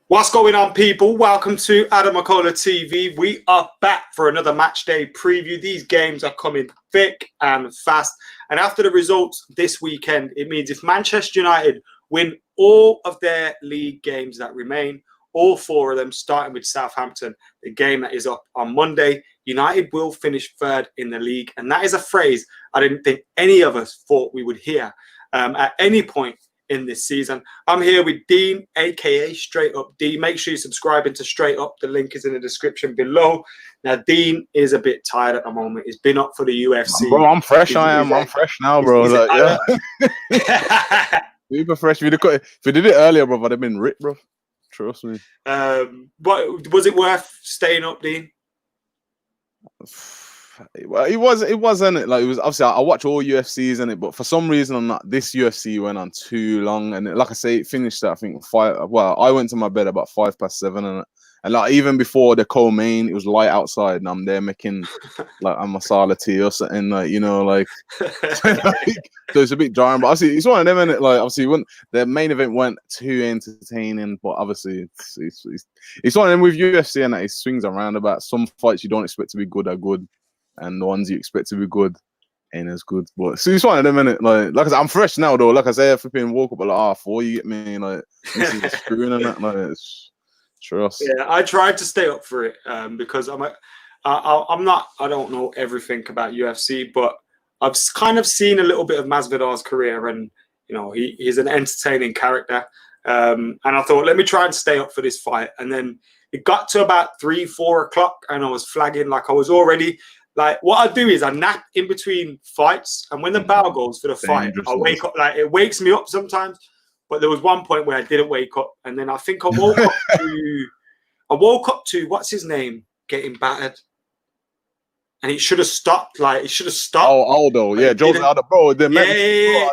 What's going on, people? Welcome to AdamMcKola TV. We are back for another match day preview. These games are coming thick and fast. And after the results this weekend, it means if Manchester United win all of their league games that remain, all four of them, starting with Southampton, the game that is up on Monday, United will finish third in the league. And that is a phrase I didn't think any of us thought we would hear at any point in this season. I'm here with Dean, aka Straight Up D. Make sure you subscribe into Straight Up. The link is in the description below. Now, Dean is a bit tired at the moment. He's been up for the UFC. Bro, I'm fresh. I'm fresh now, bro. Yeah. Super fresh. If we did it earlier, bro, I'd have been ripped, bro. Trust me. But was it worth staying up, Dean? Well, it wasn't. Like, it was obviously I watch all UFCs in it, but for some reason this UFC went on too long, and like I say, it finished at I think 5. Well, I went to my bed about 7:05, and like even before the co-main, it was light outside, and I'm there making like a masala tea or something, like so it's a bit jarring. But obviously, it's one of them, and like obviously, the main event went too entertaining, but obviously, it's one of them with UFC, and that it swings around about. Some fights you don't expect to be good are good, and the ones you expect to be good ain't as good. But so it's one of them, innit? Like I said, I'm fresh now though. Like I said, flipping woke up at like 4. You get me? Like this is screwing and that. Like it's trust. Yeah, I tried to stay up for it because I'm not. I don't know everything about UFC, but I've kind of seen a little bit of Masvidal's career, and he's an entertaining character. And I thought, let me try and stay up for this fight. And then it got to about 3-4 o'clock, and I was flagging like I was already. Like what I do is I nap in between fights, and when the bell goes for the fight, I wake up. Like it wakes me up sometimes. But there was one point where I didn't wake up, and then I think I woke up to what's his name getting battered, and it should have stopped. Like it should have stopped. Oh, Aldo, yeah, Jose Aldo, bro. Yeah.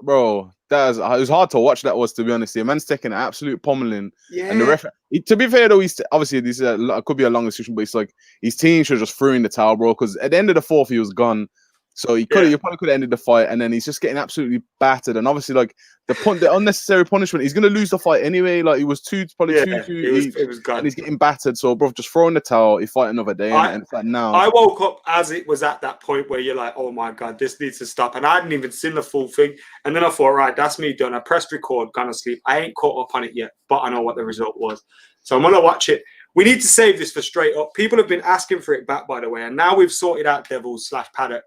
Bro, it was hard to watch. That was, to be honest. The man's taking an absolute pummeling, yeah. And the ref. To be fair though, he's obviously this could be a long discussion, but it's like his team should just threw in the towel, bro. Because at the end of the fourth, he was gone. So you probably could have ended the fight, and then he's just getting absolutely battered. And obviously, like the unnecessary punishment, he's gonna lose the fight anyway. Like he was two each, it was gone. And he's getting battered. So, bro, just throw in the towel. He fight another day, and it's like now. I woke up as it was at that point where you're like, oh my god, this needs to stop. And I hadn't even seen the full thing. And then I thought, right, that's me done. I pressed record, gone to sleep. I ain't caught up on it yet, but I know what the result was. So I'm gonna watch it. We need to save this for Straight Up. People have been asking for it back, by the way, and now we've sorted out Devils/Paddock.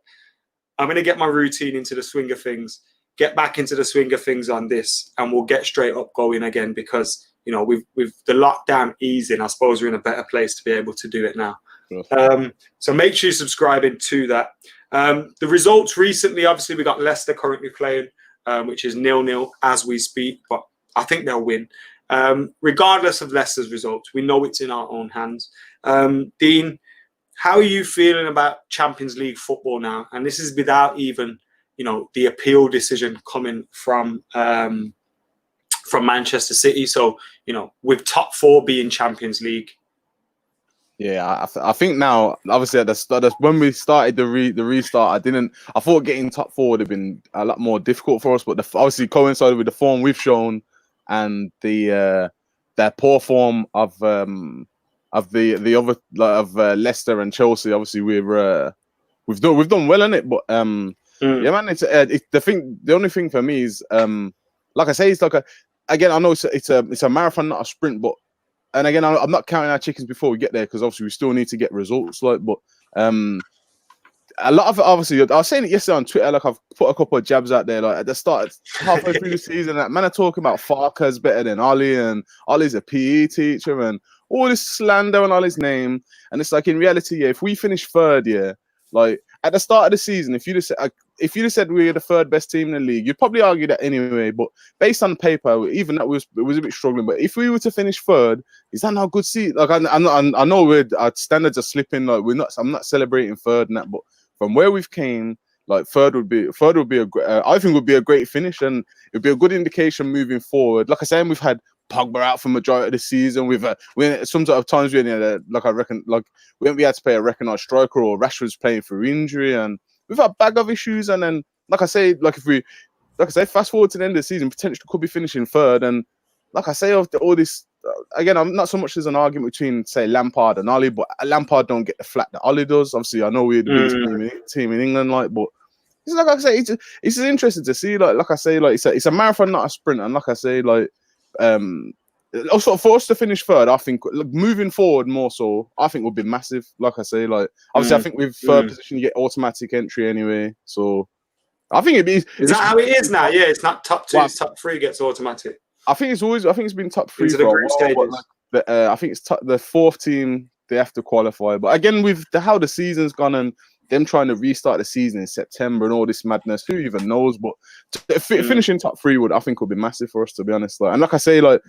I'm going to get my routine into the swing of things, get back into the swing of things on this, and we'll get Straight Up going again because, with the lockdown easing, I suppose we're in a better place to be able to do it now. So make sure you're subscribing to that. The results recently, obviously, we got Leicester currently playing, which is 0-0 as we speak, but I think they'll win. Regardless of Leicester's results, we know it's in our own hands. Dean, how are you feeling about Champions League football now? And this is without even, the appeal decision coming from Manchester City. So, with top 4 being Champions League. Yeah, I think now, obviously, at the start, when we started the restart, I thought getting top 4 would have been a lot more difficult for us, but obviously coincided with the form we've shown and the poor form of the other of Leicester and Chelsea. Obviously, we've done well in it, but yeah, man. The only thing for me is like I say, it's like again. I know it's a marathon, not a sprint, but and again, I'm not counting our chickens before we get there because obviously we still need to get results. Like, but a lot of it, obviously, I was saying it yesterday on Twitter. Like I've put a couple of jabs out there. Like at the start, halfway through the season, that man are talking about Farker's better than Ollie, and Ollie's a PE teacher, and all this slander on Ollie's name. And it's like in reality, yeah, if we finish third, yeah, like at the start of the season, if you'd have said we were the third best team in the league, you'd probably argue that anyway. But based on paper, even that it was a bit struggling. But if we were to finish third, is that not a good seat? Like I know our standards are slipping. Like I'm not celebrating third and that, but from where we've came, like third would be a great, I think would be a great finish, and it'd be a good indication moving forward. Like I said, we've had Pogba out for majority of the season. We some sort of times we had we had to play a recognised striker, or Rashford's playing through injury, and we've had a bag of issues. And then, like I say, fast forward to the end of the season, potentially could be finishing third. And like I say, after all this again, I'm not so much as an argument between, say, Lampard and Ollie, but Lampard don't get the flack that Ollie does. Obviously, I know we're the biggest team in England, like, but it's like I say, it's just interesting to see. Like I say, like it's a marathon, not a sprint. And like I say, like also for us to finish third, I think moving forward more so, I think would be massive. Like I say, like obviously, I think with third position you get automatic entry anyway. So I think it'd be. Is that how it is now? Yeah, it's not top 2, it's top 3 gets automatic. I think it's been top 3 into for the a group while, stages. but I think it's the 4th team they have to qualify. But again, with how the season's gone and them trying to restart the season in September and all this madness, who even knows? But finishing top 3 would be massive for us, to be honest. Like, and like I say, like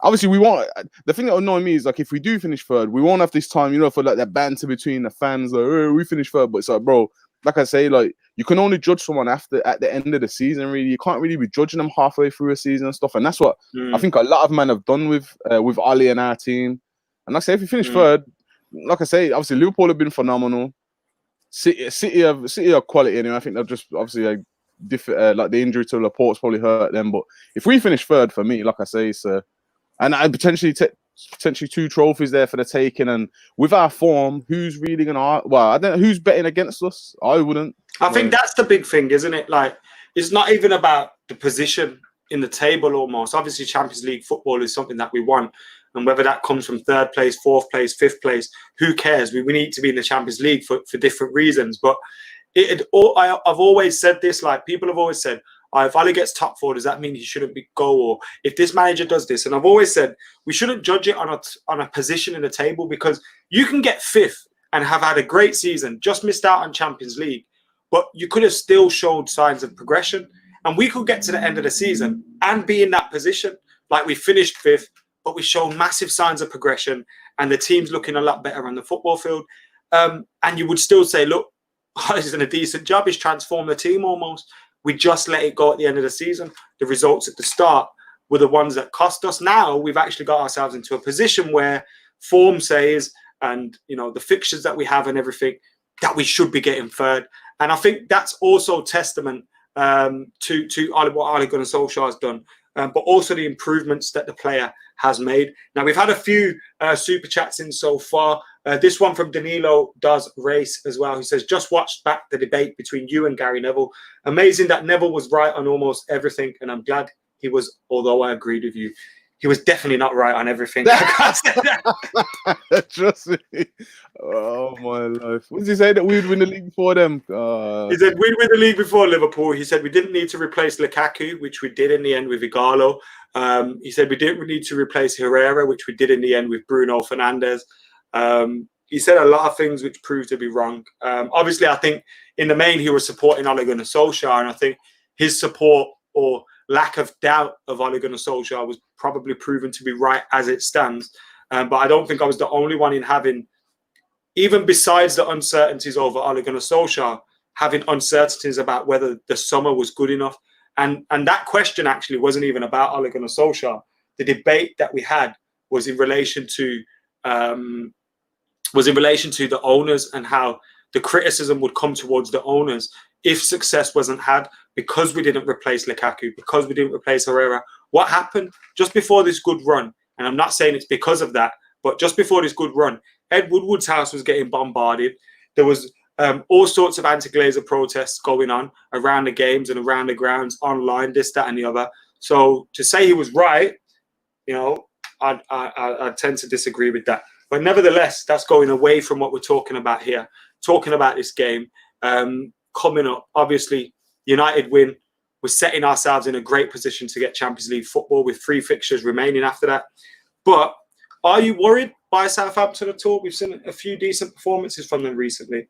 obviously we want. The thing that annoys me is like if we do finish third, we won't have this time, for like that banter between the fans. Like, oh, we finished third, but it's like, bro, like I say, like you can only judge someone at the end of the season. Really, you can't really be judging them halfway through a season and stuff. And that's what I think a lot of men have done with Ollie and our team. And like I say, if we finish third, like I say, obviously Liverpool have been phenomenal. City of quality anyway. I think they've just obviously like the injury to Laporte's probably hurt them. But if we finish third, for me, like I say, it's and I potentially 2 trophies there for the taking. And with our form, who's really gonna? Well, I don't know who's betting against us. I wouldn't. I think that's the big thing, isn't it? Like, it's not even about the position in the table. Almost, obviously, Champions League football is something that we want. And whether that comes from 3rd place, 4th place, 5th place, who cares? We need to be in the Champions League for different reasons. But I've always said this, like people have always said, if Ali gets top 4, does that mean he shouldn't go? Or if this manager does this? And I've always said, we shouldn't judge it on a position in the table, because you can get 5th and have had a great season, just missed out on Champions League, but you could have still showed signs of progression. And we could get to the end of the season and be in that position. Like we finished 5th, but we show massive signs of progression and the team's looking a lot better on the football field. And you would still say, look, he's done a decent job. He's transformed the team almost. We just let it go at the end of the season. The results at the start were the ones that cost us. Now we've actually got ourselves into a position where form says, and the fixtures that we have and everything, that we should be getting third. And I think that's also testament to what Ole Gunnar Solskjaer has done. But also the improvements that the player has made. Now, we've had a few super chats in so far. This one from Danilo Does Race as well. He says, just watched back the debate between you and Gary Neville. Amazing that Neville was right on almost everything. And I'm glad he was, although I agreed with you. He was definitely not right on everything. Trust me. Oh, my life. What did he say, that we'd win the league before them? He said we'd win the league before Liverpool. He said we didn't need to replace Lukaku, which we did in the end with Igalo. He said we didn't need to replace Herrera, which we did in the end with Bruno Fernandes. He said a lot of things which proved to be wrong. Obviously, I think in the main he was supporting Ole Gunnar Solskjaer, and I think his support or lack of doubt of Ole Gunnar Solskjaer was probably proven to be right as it stands. But I don't think I was the only one in having, even besides the uncertainties over Ole Gunnar Solskjaer, having uncertainties about whether the summer was good enough. And that question actually wasn't even about Ole Gunnar Solskjaer. The debate that we had was in relation to the owners and how the criticism would come towards the owners if success wasn't had, because we didn't replace Lukaku, because we didn't replace Herrera. What happened just before this good run? And I'm not saying it's because of that, but just before this good run, Ed Woodward's house was getting bombarded. There was all sorts of anti-Glazer protests going on around the games and around the grounds, online, this, that, and the other. So to say he was right, I tend to disagree with that. But nevertheless, that's going away from what we're talking about here. Talking about this game coming up, obviously, United win. We're setting ourselves in a great position to get Champions League football with 3 fixtures remaining after that. But are you worried by Southampton at all? We've seen a few decent performances from them recently.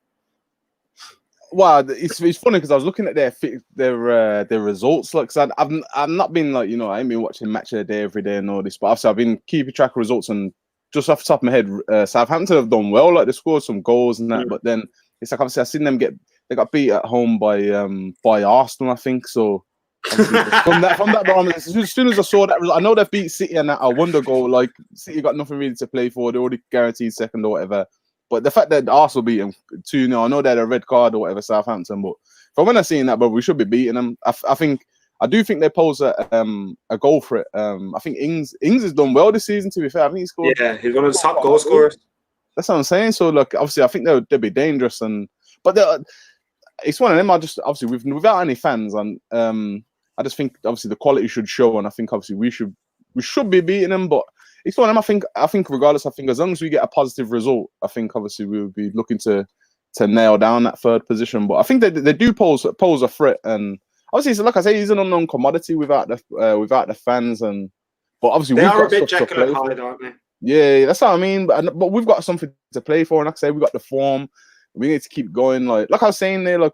Well, it's funny because I was looking at their results. Like, cause I've not been I ain't been watching Matchday every day and all this, but obviously I've been keeping track of results. And just off the top of my head, Southampton have done well. Like, they scored some goals and that, but then it's like obviously I've seen them they got beat at home by Arsenal, I think. So from that moment, as soon as I saw that, I know they've beat City and that a wonder goal. Like, City got nothing really to play for; they already guaranteed second or whatever. But the fact that Arsenal beat them 2-0, I know they had a red card or whatever, Southampton. But from when I seen that, but we should be beating them. I think I do think they pose a goal for it. I think Ings has done well this season. To be fair, I think he scored. Yeah, he's one of the top goal scorers. That's what I'm saying. So look, obviously, I think they'll be dangerous, but it's one of them. I just obviously without any fans, and I just think obviously the quality should show, and I think obviously we should be beating them. But it's one of them. I think regardless, I think as long as we get a positive result, I think obviously we'll be looking to nail down that third position. But I think they do pose a threat, and obviously, like I say, he's an unknown commodity without the fans, but obviously they we've are got a bit stuff to Jekyll and play for. Hyde, aren't they? Yeah, that's what I mean. But we've got something to play for, and like I say, we got the form. We need to keep going. Like I was saying there, like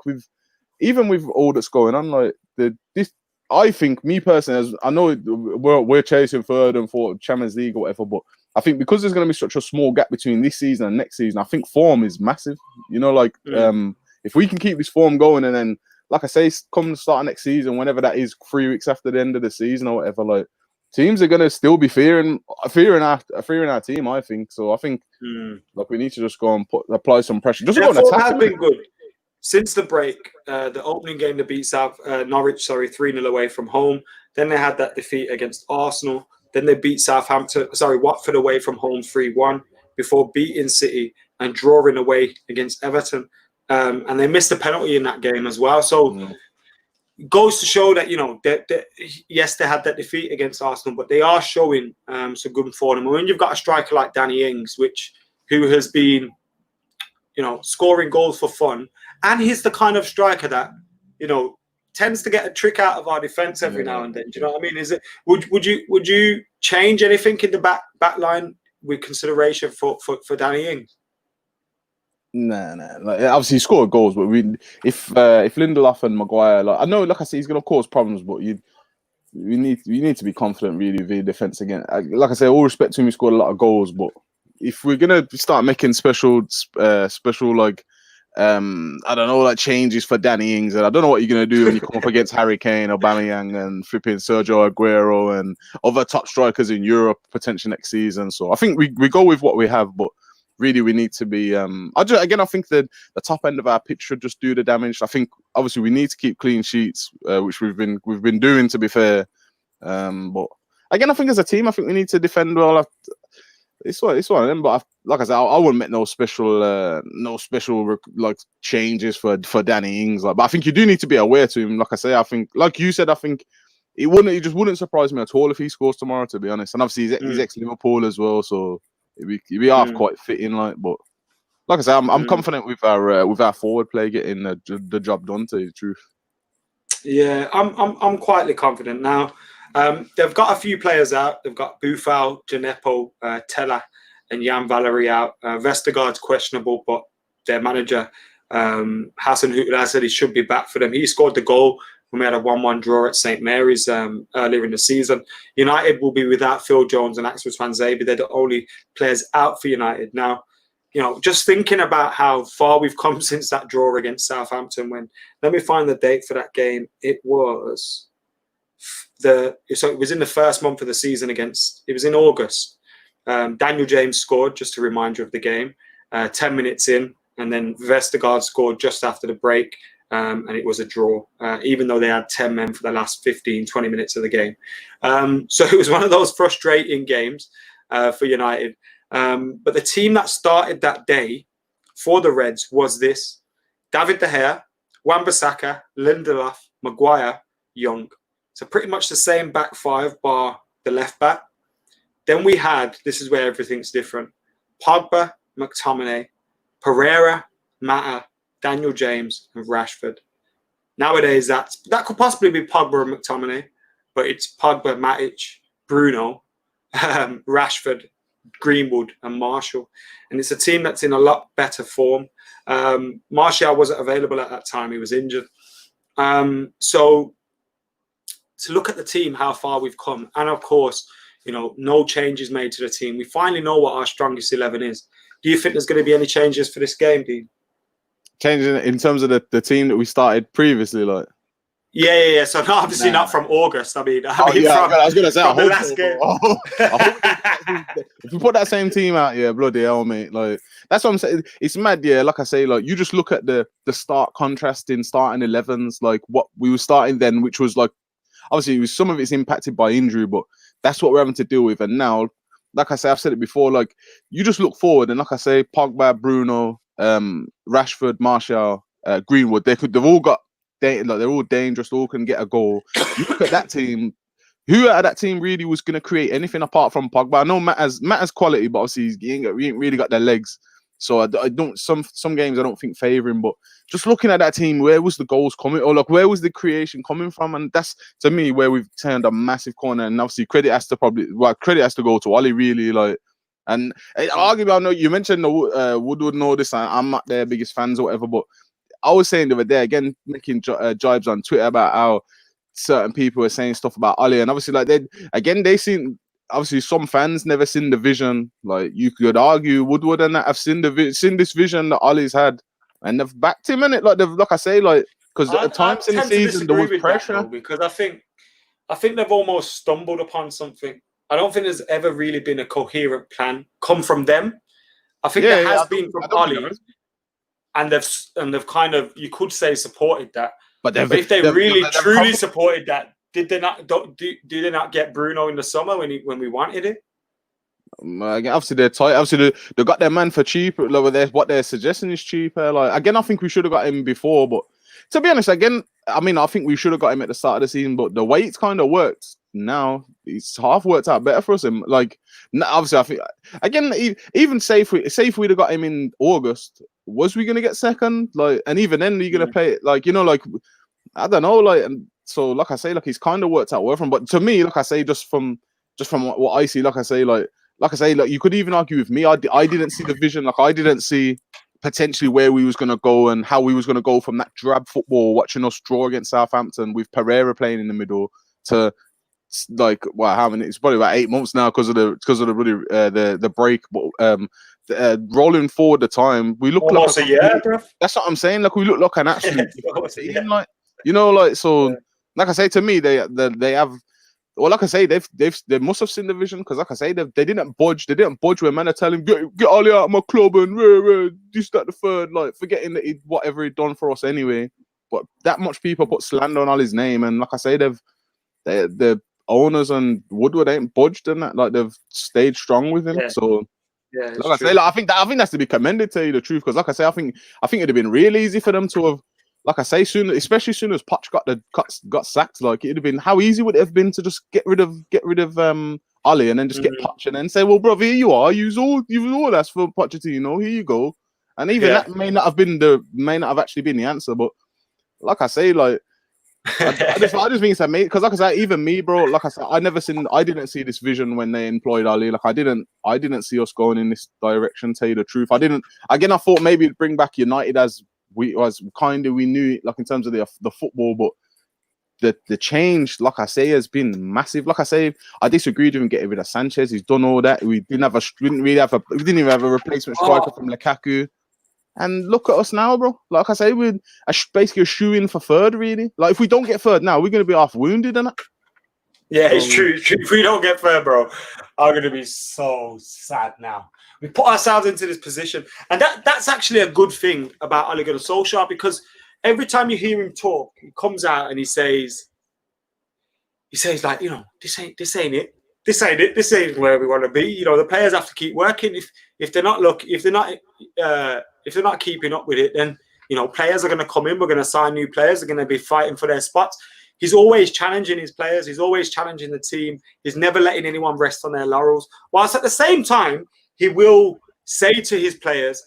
even with all that's going on, like this. I think, me personally, I know we're chasing third and fourth Champions League or whatever, but I think because there's going to be such a small gap between this season and next season, I think form is massive. You know, like if we can keep this form going, and then, like I say, come the start of next season, whenever that is, 3 weeks after the end of the season or whatever, like teams are going to still be fearing our team. I think so. I think like we need to just go and apply some pressure. Just go and attack. Has been good since the break. The opening game they beat Norwich, 3-0 away from home. Then they had that defeat against Arsenal. Then they beat Watford away from home 3-1 before beating City and drawing away against Everton. And they missed a penalty in that game as well. So it goes to show that, you know, yes, they had that defeat against Arsenal, but they are showing some good form. And when you've got a striker like Danny Ings, who has been, you know, scoring goals for fun, and he's the kind of striker that, you know, tends to get a trick out of our defense every now and then. Do you know what I mean? Would you change anything in the back line with consideration for Danny Ings? Nah. Like, obviously, he scored goals, but if Lindelof and Maguire, like I know, like I said, he's going to cause problems, but we need to be confident really with the defense again. Like I say, all respect to him, he scored a lot of goals, but if we're gonna start making special like I don't know, like changes for Danny Ings, and I don't know what you're gonna do when you come up against Harry Kane, Aubameyang, and flipping Sergio Aguero and other top strikers in Europe potentially next season. So I think we go with what we have, but really we need to be. I think that the top end of our pitch should just do the damage. I think obviously we need to keep clean sheets, which we've been doing, to be fair. But again, I think as a team, I think we need to defend well. It's one of them, but like I said, I wouldn't make no special like changes for Danny Ings. Like, but I think you do need to be aware to him. Like I say, I think, like you said, I think it wouldn't surprise me at all if he scores tomorrow, to be honest. And obviously he's ex-Liverpool as well, so it'd be half quite fitting. Like, but like I say, I'm confident with our forward play getting the job done. To tell you the truth. Yeah, I'm quietly confident now. They've got a few players out. They've got Buffal, Djenepo, Tella, and Jan Valery out. Vestergaard's questionable, but their manager, Hasenhüttl, said he should be back for them. He scored the goal when we had a 1-1 draw at St Mary's earlier in the season. United will be without Phil Jones and Axel Tuanzebe. They're the only players out for United now. You know, just thinking about how far we've come since that draw against Southampton. Let me find the date for that game. It was it was in the first month of the season it was in August. Daniel James scored, just to remind you of the game, 10 minutes in, and then Vestergaard scored just after the break, and it was a draw, even though they had 10 men for the last 15, 20 minutes of the game. So it was one of those frustrating games for United. But the team that started that day for the Reds was this: David De Gea, Wan-Bissaka, Lindelof, Maguire, Young. So pretty much the same back five bar the left back. Then we had, this is where everything's different, Pogba, McTominay, Pereira, Mata, Daniel James, and Rashford. Nowadays, that could possibly be Pogba and McTominay, but it's Pogba, Matic, Bruno, Rashford, Greenwood, and Martial. And it's a team that's in a lot better form. Martial wasn't available at that time. He was injured. So to look at the team, how far we've come, and of course, you know, no changes made to the team. We finally know what our strongest 11 is. Do you think there's going to be any changes for this game, Dean? Changing in terms of the team that we started previously, like? Yeah. So obviously not from August. I mean I was going to say, the last game. If we put that same team out, yeah, bloody hell, mate. Like, that's what I'm saying. It's mad, yeah. Like I say, like, you just look at the stark contrast in starting 11s, like what we were starting then, which was like, obviously some of it's impacted by injury, but that's what we're having to deal with. And now, like I say, I've said it before, like you just look forward, and like I say, Pogba, Bruno, Rashford, Martial, Greenwood, they've all got they're all dangerous, they all can get a goal. You look at that team. Who out of that team really was going to create anything apart from Pogba? I know Matt has quality, but obviously he ain't really got their legs. So I don't some games I don't think favour him. But just looking at that team, where was the goals coming? Or like where was the creation coming from? And that's to me where we've turned a massive corner. And obviously credit has to go to Ole really. Like, and arguably I know you mentioned Woodward and all this. I'm not their biggest fans or whatever, but I was saying the other day again, making jibes on Twitter about how certain people are saying stuff about Ali, and obviously like they seen, obviously some fans never seen the vision. Like you could argue Woodward and that have seen this vision that Ali's had, and they've backed him in it. Like I say, like because at times in the season there was pressure. Because I think they've almost stumbled upon something. I don't think there's ever really been a coherent plan come from them. I think there has been from Ali, and they've kind of, you could say, supported that. But if they really truly supported that, did they not? Do they not get Bruno in the summer when we wanted it? Obviously they're tight. Obviously they got their man for cheap. Like what they're suggesting is cheaper. Like again, I think we should have got him before. But to be honest, again, I mean, I think we should have got him at the start of the season. But the way it's kind of worked now, it's half worked out better for us. And like obviously, I think again, even say if we'd have got him in August, was we gonna get second? Like, and even then, you're gonna play it like like I don't know, like, and so like I say, like he's kind of worked out well from. But to me, like I say, just from what I see, like I say, like you could even argue with me. I didn't see the vision. Like I didn't see potentially where we was gonna go and how we was gonna go from that drab football, watching us draw against Southampton with Pereira playing in the middle, to like how many? It's probably about 8 months now because of the break. But rolling forward the time, we look almost like a year, bro. That's what I'm saying. Like we look like an absolute team, like like so. Like I say, to me, they have. Well, like I say, they must have seen the vision, because like I say, they didn't budge. They didn't budge when man are telling get Ali out of my club and this, that, the third, like forgetting that whatever he'd done for us anyway. But that much people put slander on Ali's name, and like I say, the owners and Woodward ain't budged in that. Like they've stayed strong with him. Yeah. So yeah, like I say, like, I think that's to be commended, to tell you the truth, because like I say, I think it'd have been real easy for them to have. Like I say, especially soon as Poch got sacked, like it'd have been, how easy would it have been to just get rid of Ali and then just get Poch and then say, well, brother, here you are, you've all asked for Pochettino, here you go. And even that may not have actually been the answer. But like I say, like I just think it's amazing, because like I say, even me, bro, like I said, I didn't see this vision when they employed Ali. Like I didn't see us going in this direction, tell you the truth. I thought maybe it'd bring back United as we knew it, like in terms of the football, but the change, like I say, has been massive. Like I say, I disagreed with him getting rid of Sanchez. He's done all that. We didn't even have a replacement striker from Lukaku. And look at us now, bro. Like I say, we're basically a shoe-in for third, really. Like if we don't get third now, we're going to be half wounded, innit? Yeah, it's true. If we don't get third, bro, I'm going to be so sad now. We put ourselves into this position. And that's actually a good thing about Ole Gunnar Solskjaer, because every time you hear him talk, he comes out and he says like, this ain't it. This ain't it. This ain't where we want to be. The players have to keep working. If they're not keeping up with it, then players are going to come in. We're going to sign new players. They're going to be fighting for their spots. He's always challenging his players. He's always challenging the team. He's never letting anyone rest on their laurels. Whilst at the same time, he will say to his players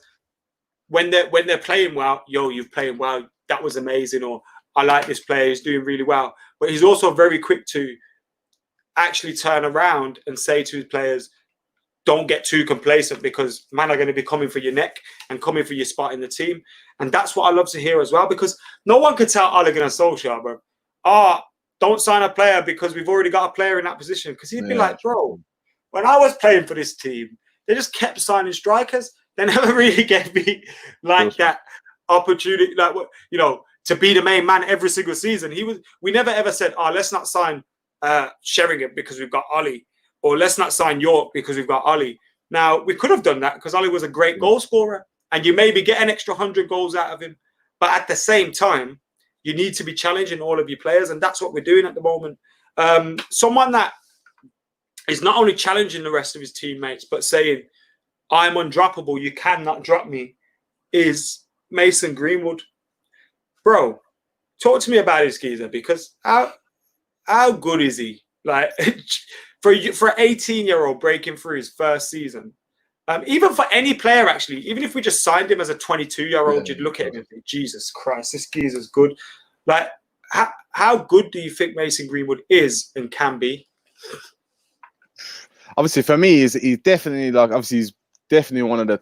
when they're playing well, "Yo, you've played well. That was amazing," or "I like this player. He's doing really well." But he's also very quick to actually turn around and say to his players, don't get too complacent, because man are going to be coming for your neck and coming for your spot in the team. And that's what I love to hear as well, because no one could tell Ole Gunnar Solskjaer, bro, don't sign a player because we've already got a player in that position. Because he'd be like, bro, when I was playing for this team, they just kept signing strikers. They never really gave me that opportunity, to be the main man every single season. We never ever said, let's not sign Sheringham because we've got Ollie, or let's not sign York because we've got Ollie. Now, we could have done that because Ollie was a great goal scorer, and you maybe get an extra 100 goals out of him. But at the same time, you need to be challenging all of your players, and that's what we're doing at the moment. Someone that is not only challenging the rest of his teammates, but saying, I'm undroppable, you cannot drop me, is Mason Greenwood. Bro, talk to me about his geezer, because how good is he? Like, for an 18-year-old breaking through his first season, even for any player, actually, even if we just signed him as a 22-year-old, you'd look at him and think, Jesus Christ, this geezer's good. Like, how good do you think Mason Greenwood is and can be? Obviously, for me, he's definitely he's definitely one of the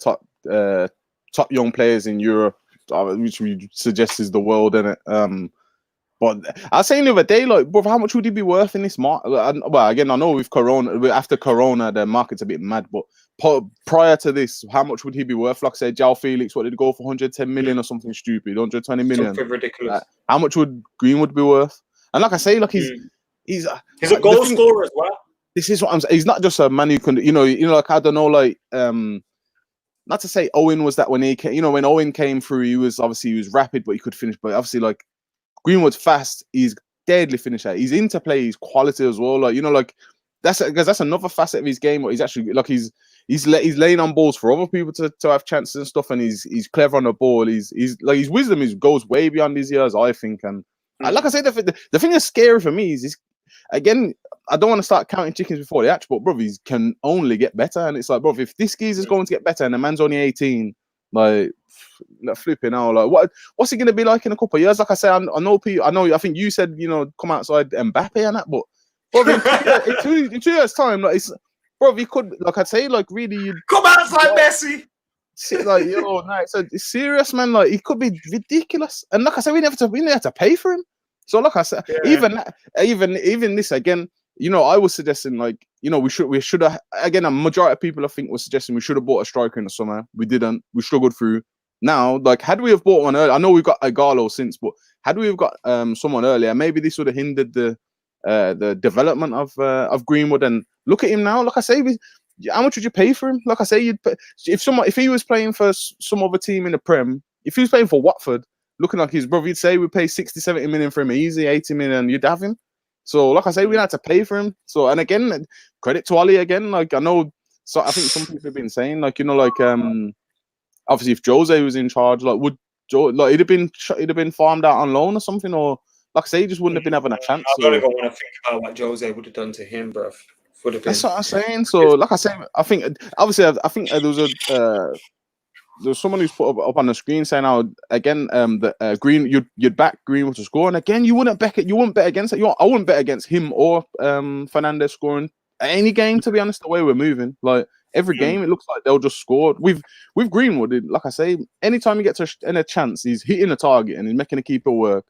top young players in Europe, which we suggest is the world, innit? But I was saying the other day, like, bro, how much would he be worth in this market? Well, again, I know with Corona, after Corona, the market's a bit mad. But prior to this, how much would he be worth? Like I said, João Felix, what did he go for? 110 million or something stupid, 120 million. Something ridiculous. How much would Greenwood be worth? And like I say, like he's a goal scorer as well. This is what I'm saying. He's not just a man who can, like, I don't know, like, not to say Owen was that when he came, when Owen came through, he was rapid, but he could finish. But obviously, like, Greenwood's fast, he's deadly finisher. He's interplay, he's quality as well. Like, like that's another facet of his game. Where he's actually like he's laying on balls for other people to have chances and stuff, and he's clever on the ball. He's like, his wisdom goes way beyond his years, I think. And like I say, the thing that's scary for me is again, I don't want to start counting chickens before they hatch, but bro, he can only get better. And it's like, bro, if this geezer's going to get better and the man's only 18, like flipping out, like what's he gonna be like in a couple of years? Like I say, I know people. I think you said come outside Mbappe and that, but bro, in 2 years' time, like bro, he could, like I'd say, like really come outside Messi. Like it's serious, man. Like he could be ridiculous, and like I said, we never have to pay for him. So like I said, even this again. I was suggesting, like, we should have, again, a majority of people I think was suggesting we should have bought a striker in the summer. We didn't. We struggled through. Now, like, had we have bought one earlier, I know we've got Igalo since, but had we have got someone earlier, maybe this would have hindered the development of Greenwood. And look at him now. Like I say, how much would you pay for him? Like I say, if he was playing for some other team in the Prem, if he was playing for Watford, looking like his brother, you'd say we'd pay 60, 70 million for him easy, 80 million, you'd have him. So, like I say, we had to pay for him. So, and again, credit to Ali again. Like, I know, so I think some people have been saying, like, obviously, if Jose was in charge, like, would he'd have been farmed out on loan or something, or like I say, he just wouldn't have been having a chance. I don't even want to think about what Jose would have done to him, bro. That's what I'm saying. So, like I say, I think there was someone who's put up on the screen saying, "Oh, again, you'd back Greenwood to score, and again, you wouldn't bet against it. I wouldn't bet against him or Fernandes scoring any game. To be honest, the way we're moving, like every game, it looks like they'll just score. With Greenwood, like I say, anytime he gets a chance, he's hitting a target and he's making a keeper work.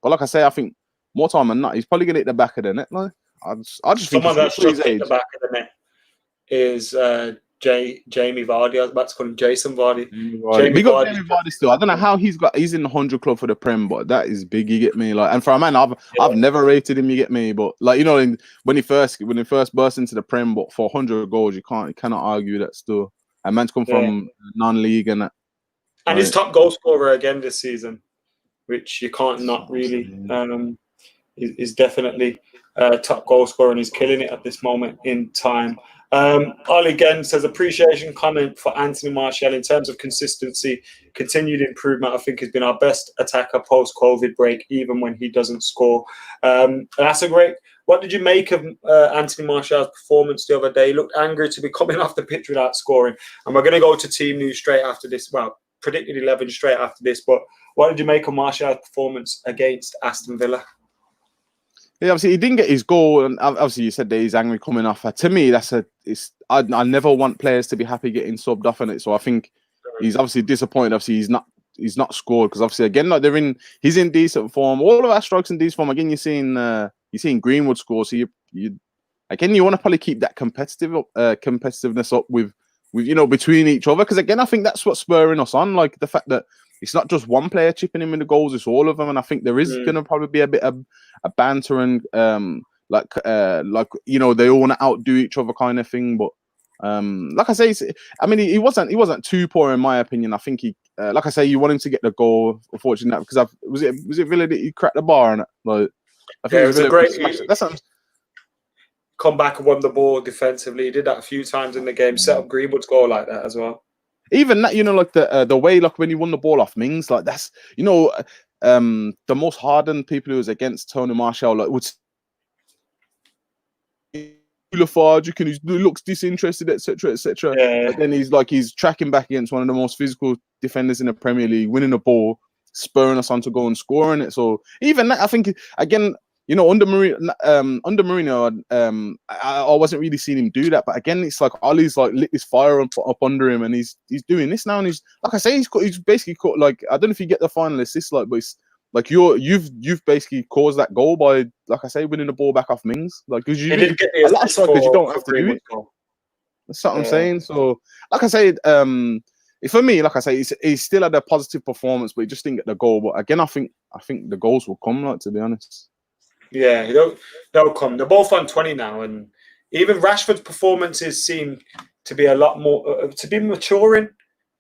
But like I say, I think more time than not, he's probably gonna hit the back of the net. Like, I just someone that's just hit the back of the net is Jamie Vardy. I was about to call him Jason Vardy. We got Jamie Vardy still. I don't know how he's in the 100 club for the Prem, but that is big. You get me? Like, and for a man, I've never rated him. You get me? But like, when he first burst into the Prem, but for 100 goals, you cannot argue that still. A man's come from non-league and that. And he's top goal scorer again this season, which you can't not really. Is definitely top goal scorer, and he's killing it at this moment in time. Ollie again says appreciation comment for Anthony Martial in terms of consistency, continued improvement. I think has been our best attacker post COVID break, even when he doesn't score. That's a great. What did you make of Anthony Martial's performance the other day? He looked angry to be coming off the pitch without scoring. And we're going to go to team news straight after this. Well, predicted 11 straight after this. But what did you make of Martial's performance against Aston Villa? Yeah, obviously he didn't get his goal, and obviously you said that he's angry coming off. To me, I never want players to be happy getting subbed off in it. So I think he's obviously disappointed. Obviously he's not scored because obviously again, like he's in decent form. All of our strikers in decent form. Again, you're seeing Greenwood score. So you want to probably keep that competitiveness up with between each other, because again, I think that's what's spurring us on. Like the fact that it's not just one player chipping him in the goals; it's all of them. And I think there is going to probably be a bit of a banter and they all want to outdo each other kind of thing. But like I say, he wasn't too poor in my opinion. I think he, like I say, you want him to get the goal. Unfortunately, because was it Villa that he cracked the bar on it? Like I think it was a great. come back and won the ball defensively. He did that a few times in the game. Set up Greenwood's goal like that as well. Even that, like the way, like when he won the ball off Mings, like that's the most hardened people who was against Tony Martial, like would Lafarge, he looks disinterested, etc., etc. Yeah. But then he's tracking back against one of the most physical defenders in the Premier League, winning the ball, spurring us on to go and scoring it. So even that, I think again, under Mourinho, I wasn't really seeing him do that. But again, it's like Ollie's like lit this fire up under him, and he's doing this now. And he's, like I say, he's basically caught, like, I don't know if you get the final assist, like, but it's like you've basically caused that goal by, like I say, winning the ball back off Mings. Like, because you did get the a lot of strikers you don't have to do it. Goal. That's what I'm saying. So, like I say, for me, like I say, he's still had a positive performance, but he just didn't get the goal. But again, I think the goals will come, like, to be honest. Yeah, they'll come. They're both on 20 now, and even Rashford's performances seem to be a lot more to be maturing.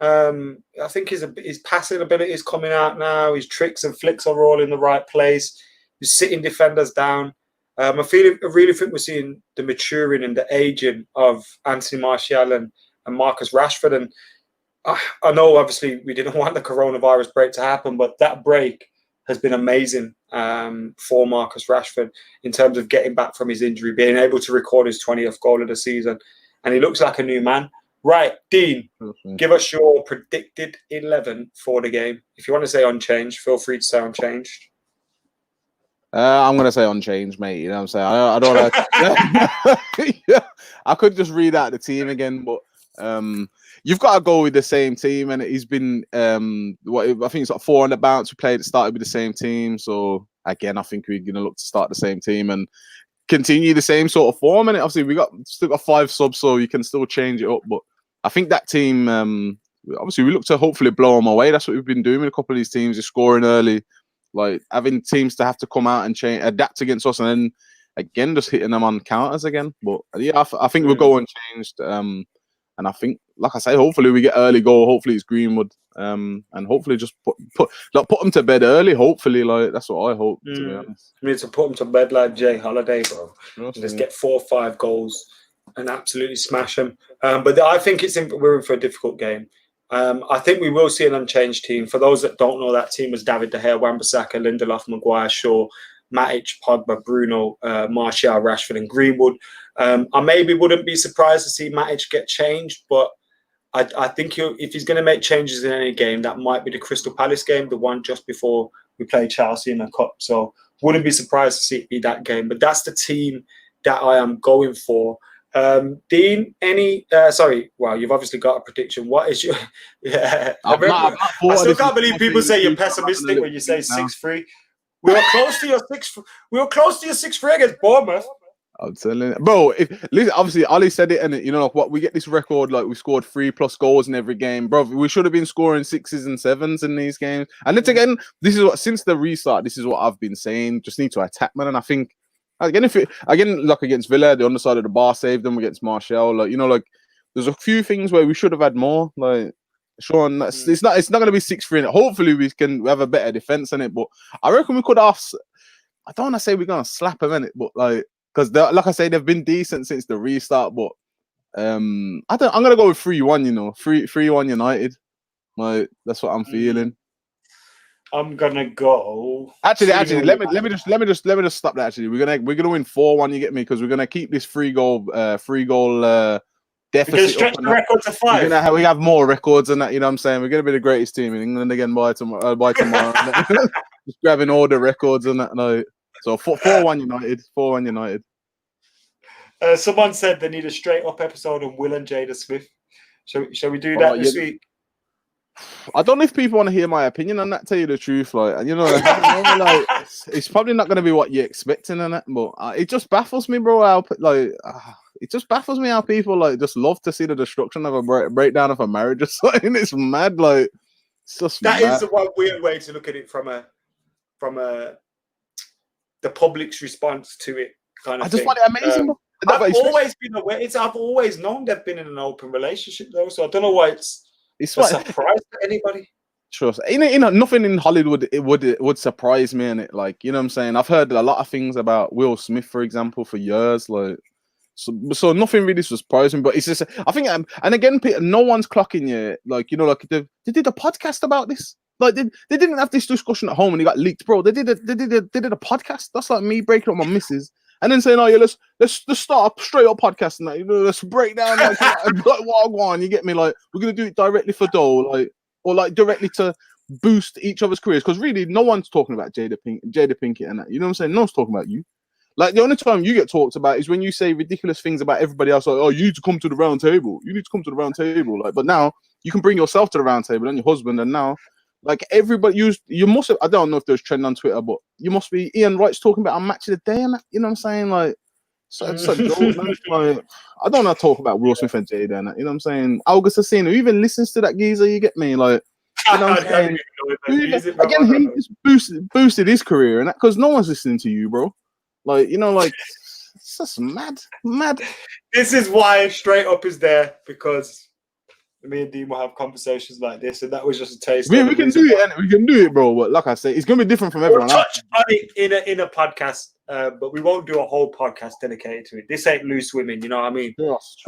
I think his passing ability is coming out now. His tricks and flicks are all in the right place. He's sitting defenders down. I really think we're seeing the maturing and the aging of Anthony Martial and Marcus Rashford. And I know, obviously, we didn't want the coronavirus break to happen, but that break has been amazing for Marcus Rashford in terms of getting back from his injury, being able to record his 20th goal of the season. And he looks like a new man. Right, Dean, give us your predicted 11 for the game. If you want to say unchanged, feel free to say unchanged. I'm going to say unchanged, mate. You know what I'm saying? I don't know. Yeah, I could just read out the team again, but you've got to go with the same team. And he's been, I think it's like 4 on the bounce. We started with the same team. So, again, I think we're going to look to start the same team and continue the same sort of form. And obviously, we still got 5 subs, so you can still change it up. But I think that team, obviously, we look to hopefully blow them away. That's what we've been doing with a couple of these teams, is scoring early, like having teams to have to come out and adapt against us, and then again just hitting them on counters again. But yeah, I think we'll go unchanged. And I think, like I say, hopefully we get early goal. Hopefully it's Greenwood, and hopefully just put them to bed early. Hopefully, like, that's what I hope. To be honest, we need to put them to bed like Jay Holiday, bro. Just get 4 or 5 goals and absolutely smash them. But I think we're in for a difficult game. I think we will see an unchanged team. For those that don't know, that team was David De Gea, Wan-Bissaka, Lindelof, Maguire, Shaw, Matic, Pogba, Bruno, Martial, Rashford, and Greenwood. I maybe wouldn't be surprised to see Matic get changed, but I think if he's going to make changes in any game, that might be the Crystal Palace game, the one just before we play Chelsea in the Cup. So wouldn't be surprised to see it be that game. But that's the team that I am going for. Dean, you've obviously got a prediction. What is your? Yeah, I still can't believe people say you're pessimistic when you say 6-3. We were close to your 6-3 against Bournemouth. I'm telling you, bro. Listen, obviously, Ali said it, and what we get this record, like we scored 3+ goals in every game, bro. We should have been scoring 6s and 7s in these games. And then again, this is what, since the restart, this is what I've been saying. Just need to attack, man. And I think again, like against Villa, the underside of the bar saved them against Martial. Like, there's a few things where we should have had more. Like, Sean, it's not going to be 6-3 in it. Hopefully, we have a better defense in it. But I reckon we could have. I don't want to say we're going to slap them in it, but because like I say, they've been decent since the restart. But I'm going to go with 3-1. 3-1 United. Like, that's what I'm feeling. I'm gonna go. Actually, let me just stop that. Actually, we're gonna win 4-1. You get me? Because we're gonna keep this 3-goal deficit. We're gonna stretch the record to 5. We have more records than that. You know what I'm saying? We're gonna be the greatest team in England again by tomorrow. Just grabbing all the records and that. No, so 4-1 United. 4-1 United. Someone said they need a straight up episode on Will and Jada Smith. Shall we do that this week? I don't know if people want to hear my opinion on that. Tell you the truth, it's probably not going to be what you're expecting on that. But it just baffles me, bro. It just baffles me how people just love to see the destruction of a breakdown of a marriage or something. It's mad. It's just that mad. is the one weird way to look at it from the public's response to it kind of. I just find it amazing, bro. I've always been aware. I've always known they've been in an open relationship though, so I don't know why it's a surprise to anybody. Trust, nothing in Hollywood would surprise me in it. Like, you know what I'm saying? I've heard a lot of things about Will Smith, for example, for years. Like, So nothing really surprised me, but it's just I think and again, Peter, no one's clocking yet. Like like they did a podcast about this. Like they didn't have this discussion at home and it got leaked, bro. They did a podcast. That's like me breaking up my missus and then saying, "Oh yeah, let's start a straight up podcast and that. Let's break down like what I want." You get me? Like we're gonna do it directly for dough, or directly to boost each other's careers because really no one's talking about Jada Pinkett and that. You know what I'm saying? No one's talking about you. Like the only time you get talked about is when you say ridiculous things about everybody else. Like, oh, you need to come to the round table. You need to come to the round table. Like, but now you can bring yourself to the round table and your husband. And now, like everybody, you must have. I don't know if there's trend on Twitter, but you must be Ian Wright's talking about a match of the day and that. You know what I'm saying? Like, it's a joke, man. Like, I don't want to talk about Will Smith and Jada and that. You know what I'm saying? August Asino, who even listens to that geezer? You get me? Like. You know what I'm saying? Again, he just boosted his career and that because no one's listening to you, bro. Like, like it's just mad. This is why Straight Up is there, because me and Dean will have conversations like this, and that was just a taste. We can do it, and we can do it, bro. But like I say, it's gonna be different from everyone. We'll touch on it in a podcast, but we won't do a whole podcast dedicated to it. This ain't Loose Women, you know what I mean? Trust.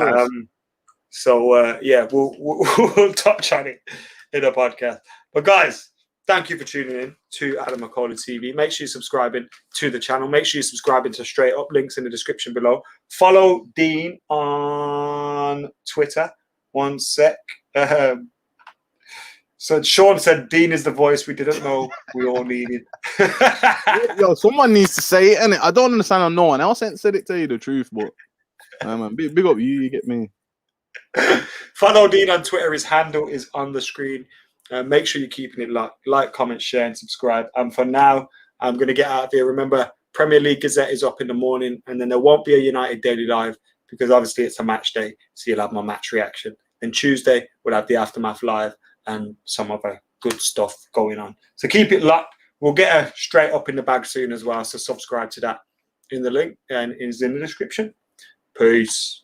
So yeah, we'll touch on it in a podcast. But guys, thank you for tuning in to AdamMcKola TV. Make sure you're subscribing to the channel. Make sure you're subscribing to Straight Up. Links in the description below. Follow Dean on Twitter. One sec. So Sean said Dean is the voice we didn't know we all needed. Yo, someone needs to say it, innit? I don't understand how no one else said it to you the truth, but man, big up you get me. Follow Dean on Twitter. His handle is on the screen. Make sure you're keeping it like, comment, share, and subscribe. And for now, I'm going to get out of here. Remember, Premier League Gazette is up in the morning, and then there won't be a United Daily Live because obviously it's a match day, so you'll have my match reaction. Then Tuesday, we'll have the Aftermath Live and some other good stuff going on. So keep it locked. We'll get a Straight Up in the bag soon as well, so subscribe to that in the link and it's in the description. Peace.